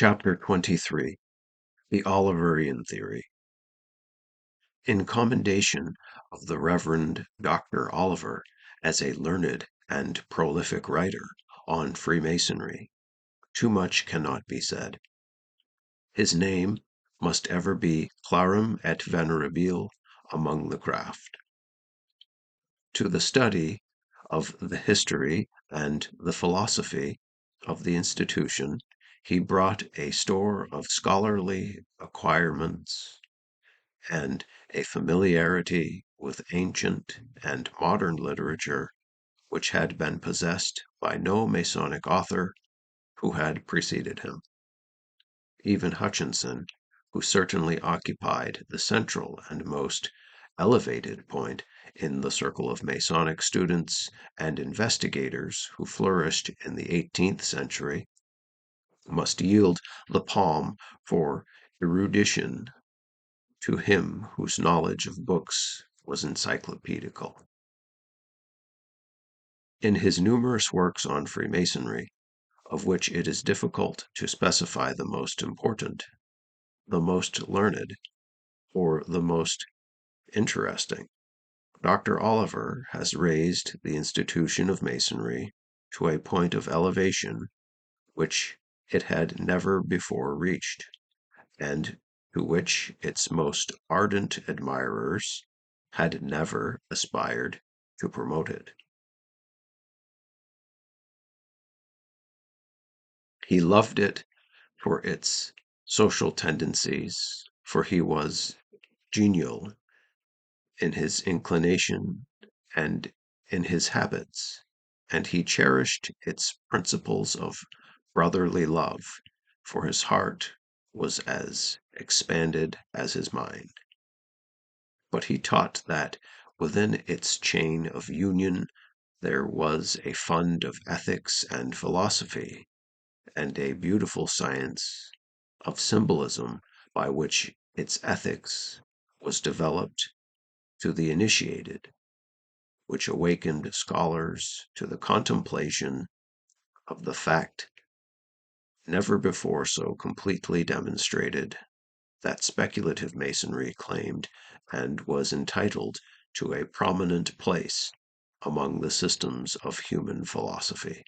Chapter 23. The Oliverian Theory. In commendation of the Reverend Dr. Oliver as a learned and prolific writer on Freemasonry, too much cannot be said. His name must ever be clarum et venerabile among the craft. To the study of the history and the philosophy of the institution he brought a store of scholarly acquirements and a familiarity with ancient and modern literature which had been possessed by no Masonic author who had preceded him. Even Hutchinson, who certainly occupied the central and most elevated point in the circle of Masonic students and investigators who flourished in the 18th century, must yield the palm for erudition to him whose knowledge of books was encyclopedical. In his numerous works on Freemasonry, of which it is difficult to specify the most important, the most learned, or the most interesting, Dr. Oliver has raised the institution of Masonry to a point of elevation which it had never before reached, and to which its most ardent admirers had never aspired to promote it. He loved it for its social tendencies, for he was genial in his inclination and in his habits, and he cherished its principles of brotherly love, for his heart was as expanded as his mind. But he taught that within its chain of union there was a fund of ethics and philosophy, and a beautiful science of symbolism by which its ethics was developed to the initiated, which awakened scholars to the contemplation of the fact never before so completely demonstrated, that speculative Masonry claimed and was entitled to a prominent place among the systems of human philosophy.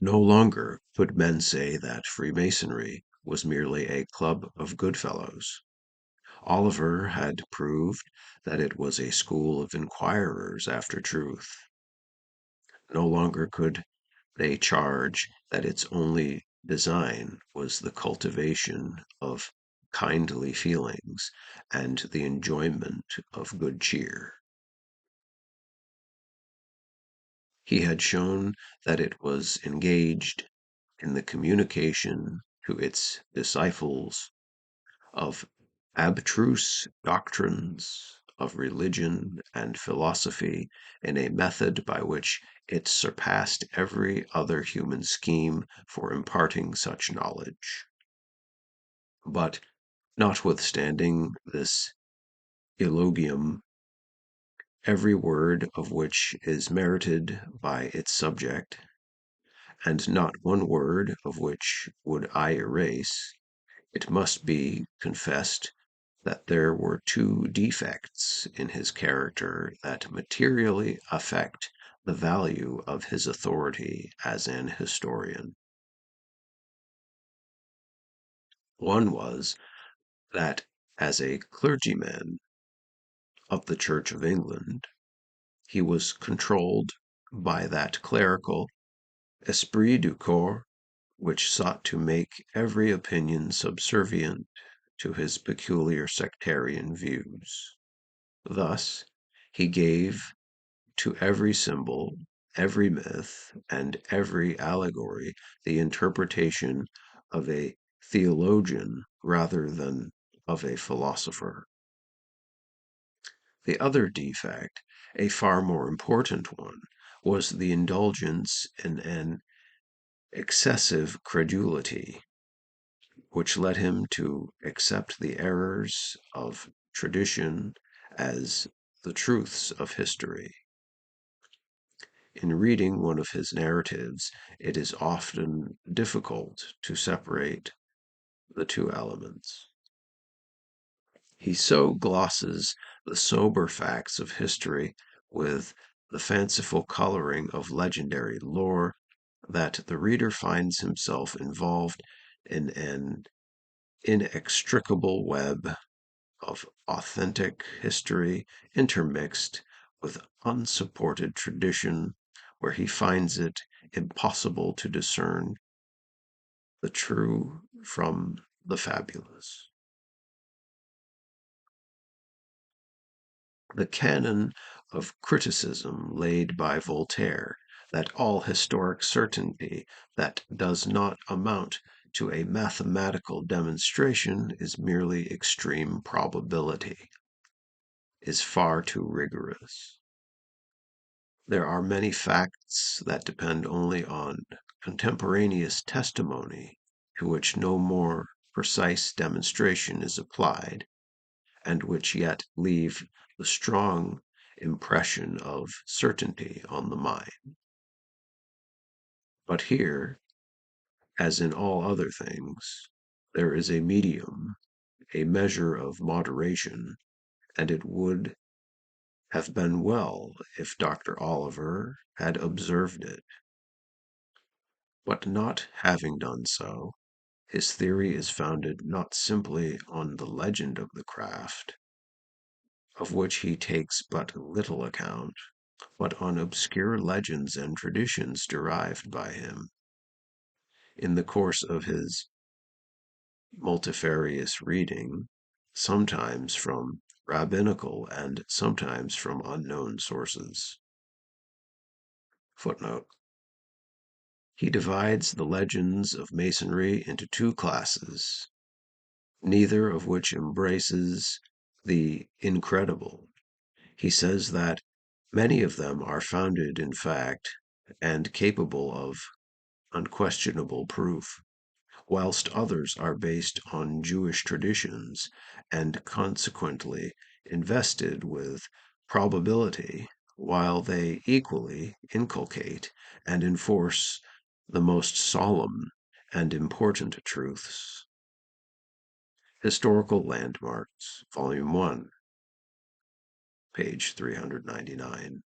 No longer could men say that Freemasonry was merely a club of good fellows. Oliver had proved that it was a school of inquirers after truth. No longer could they charge that its only design was the cultivation of kindly feelings and the enjoyment of good cheer. He had shown that it was engaged in the communication to its disciples of abstruse doctrines of religion and philosophy in a method by which it surpassed every other human scheme for imparting such knowledge. But notwithstanding this eulogium, every word of which is merited by its subject, and not one word of which would I erase, it must be confessed that there were two defects in his character that materially affect the value of his authority as an historian. One was that as a clergyman of the Church of England, he was controlled by that clerical esprit du corps which sought to make every opinion subservient to his peculiar sectarian views. Thus, he gave to every symbol, every myth, and every allegory the interpretation of a theologian rather than of a philosopher. The other defect, a far more important one, was the indulgence in an excessive credulity, which led him to accept the errors of tradition as the truths of history. In reading one of his narratives, it is often difficult to separate the two elements. He so glosses the sober facts of history with the fanciful coloring of legendary lore that the reader finds himself involved in an inextricable web of authentic history intermixed with unsupported tradition, where he finds it impossible to discern the true from the fabulous. The canon of criticism laid by Voltaire, that all historic certainty that does not amount to a mathematical demonstration is merely extreme probability, is far too rigorous. There are many facts that depend only on contemporaneous testimony, to which no more precise demonstration is applied, and which yet leave the strong impression of certainty on the mind. But here, as in all other things, there is a medium, a measure of moderation, and it would have been well if Dr. Oliver had observed it. But not having done so, his theory is founded not simply on the legend of the craft, of which he takes but little account, but on obscure legends and traditions derived by him in the course of his multifarious reading, sometimes from rabbinical and sometimes from unknown sources. Footnote. He divides the legends of Masonry into two classes, neither of which embraces the incredible. He says that many of them are founded in fact and capable of unquestionable proof, whilst others are based on Jewish traditions and consequently invested with probability, while they equally inculcate and enforce the most solemn and important truths. Historical Landmarks, Volume 1, page 399.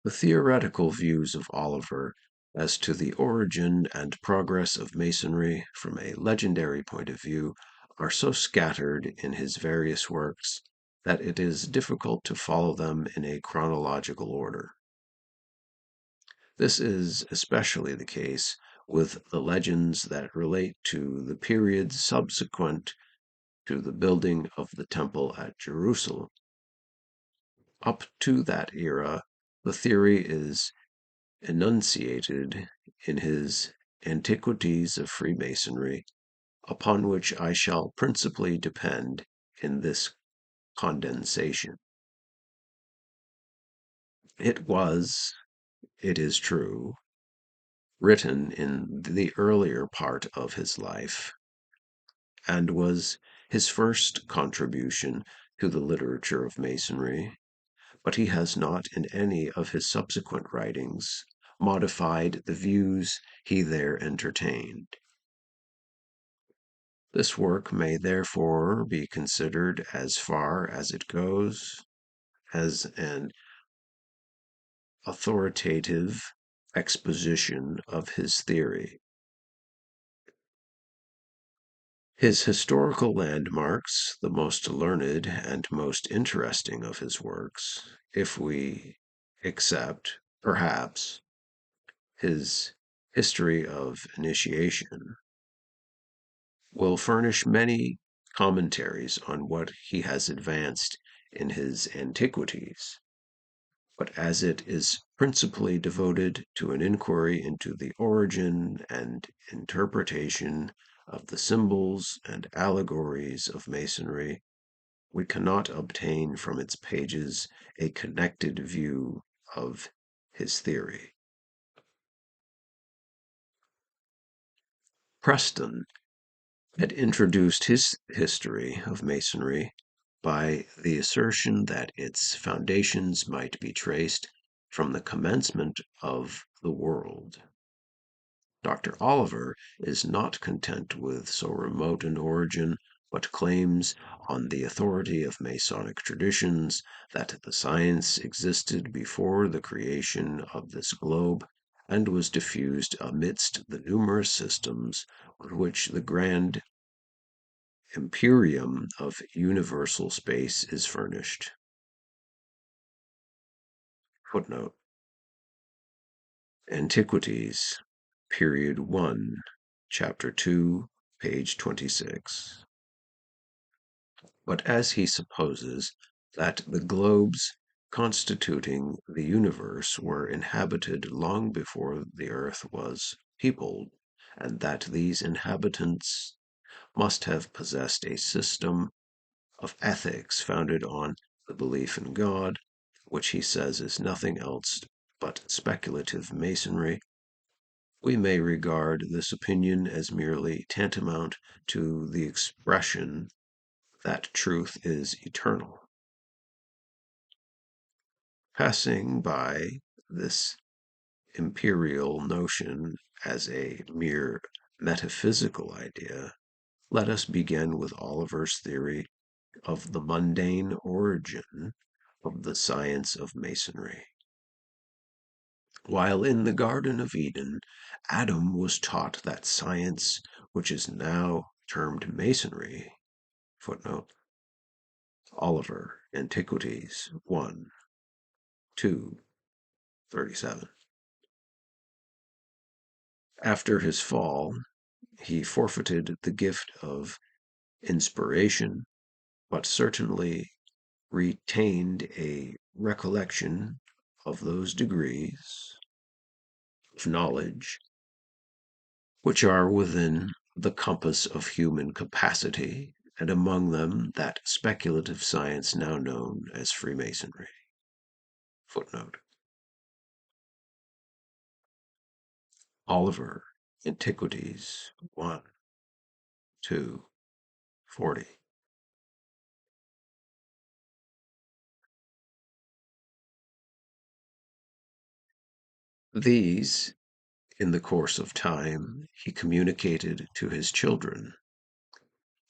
The theoretical views of Oliver as to the origin and progress of Masonry from a legendary point of view are so scattered in his various works that it is difficult to follow them in a chronological order. This is especially the case with the legends that relate to the periods subsequent to the building of the temple at Jerusalem. Up to that era, the theory is enunciated in his Antiquities of Freemasonry, upon which I shall principally depend in this condensation. It was, it is true, written in the earlier part of his life, and was his first contribution to the literature of Masonry, but he has not in any of his subsequent writings modified the views he there entertained. This work may therefore be considered, as far as it goes, as an authoritative exposition of his theory. His historical landmarks, the most learned and most interesting of his works, if we except, perhaps, his History of Initiation, will furnish many commentaries on what he has advanced in his Antiquities. But as it is principally devoted to an inquiry into the origin and interpretation of the symbols and allegories of Masonry, we cannot obtain from its pages a connected view of his theory. Preston had introduced his history of Masonry by the assertion that its foundations might be traced from the commencement of the world. Dr. Oliver is not content with so remote an origin, but claims, on the authority of Masonic traditions, that the science existed before the creation of this globe, and was diffused amidst the numerous systems with which the grand empyreum of universal space is furnished. Footnote: Antiquities, Period 1, Chapter 2, page 26. But as he supposes that the globes constituting the universe were inhabited long before the earth was peopled, and that these inhabitants must have possessed a system of ethics founded on the belief in God, which he says is nothing else but speculative Masonry, we may regard this opinion as merely tantamount to the expression that truth is eternal. Passing by this imperial notion as a mere metaphysical idea, let us begin with Oliver's theory of the mundane origin of the science of Masonry. While in the Garden of Eden, Adam was taught that science which is now termed Masonry. Footnote: Oliver, Antiquities 1, 2, 37. After his fall, he forfeited the gift of inspiration, but certainly retained a recollection of those degrees of knowledge which are within the compass of human capacity, and among them that speculative science now known as Freemasonry. Footnote: Oliver, Antiquities 1, 2, 40. These, in the course of time, he communicated to his children.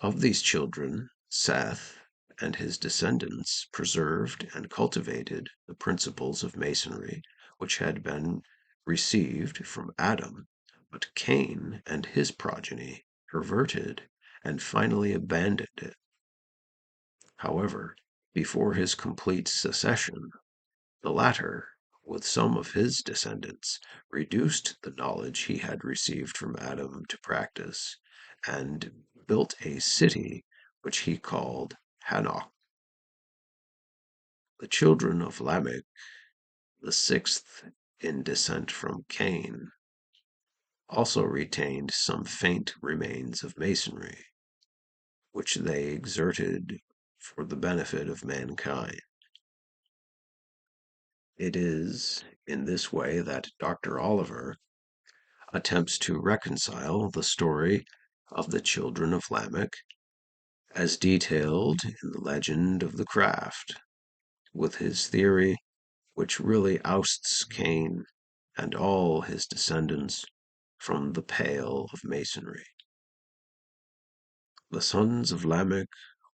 Of these children, Seth and his descendants preserved and cultivated the principles of Masonry which had been received from Adam, but Cain and his progeny perverted and finally abandoned it. However, before his complete secession, the latter, with some of his descendants, reduced the knowledge he had received from Adam to practice, and built a city which he called Hanok. The children of Lamech, the sixth in descent from Cain, also retained some faint remains of Masonry, which they exerted for the benefit of mankind. It is in this way that Dr. Oliver attempts to reconcile the story of the children of Lamech, as detailed in the legend of the craft, with his theory, which really ousts Cain and all his descendants from the pale of Masonry. The sons of Lamech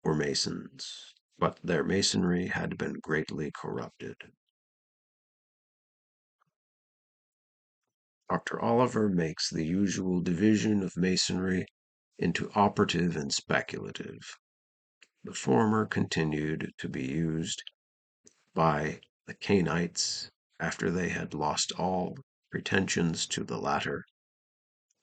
were Masons, but their Masonry had been greatly corrupted. Dr. Oliver makes the usual division of Masonry into operative and speculative. The former continued to be used by the Cainites after they had lost all pretensions to the latter,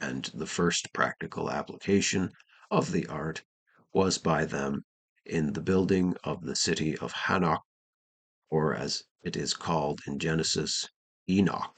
and the first practical application of the art was by them in the building of the city of Hanok, or as it is called in Genesis, Enoch.